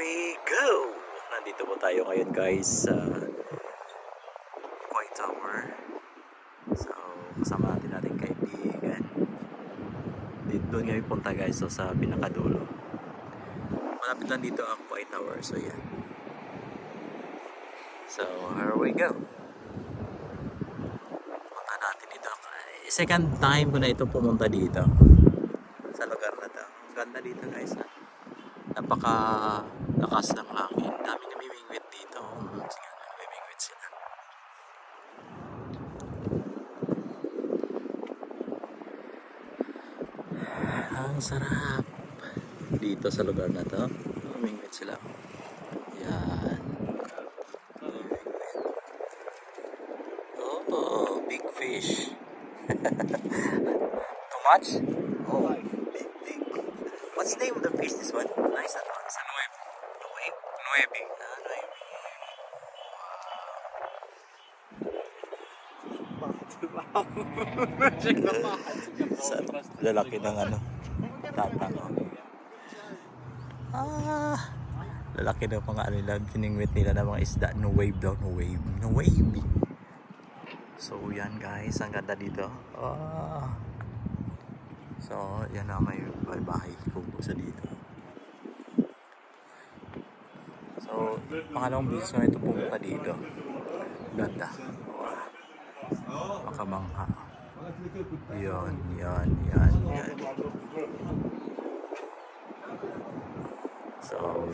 we go! Nandito po tayo ngayon guys sa Quiet Tower. So, kasama natin ating kaibigan. Doon ngayon punta guys, so, sa pinakadulo. Malapit lang dito ang Quiet Tower, so yan. So, here we go. Punta natin dito. Second time ko na ito pumunta dito. Sa lugar na to. Ang ganda dito guys. Napaka lakas ng hangin. Daming namimingwit dito. Sige, namimingwit sila. Ang sarap dito sa lugar na to. Namimingwit sila. Yan. Oh, big fish. Too much? Oh, big. What's the name of the fish? This one? Nice that one. Sa Nueve. Nueve. Sa lalaki ng ano? Tatang. Lalaki ng mga ano nila. Piningwit nila ng mga isda. No wave daw. No wave. So yan guys. Ang ganda dito. So, yan na may bahay kubo sa dito. So, pangalawang bisis na ito pumunta dito. Ganda. Makamangha. Yan. So,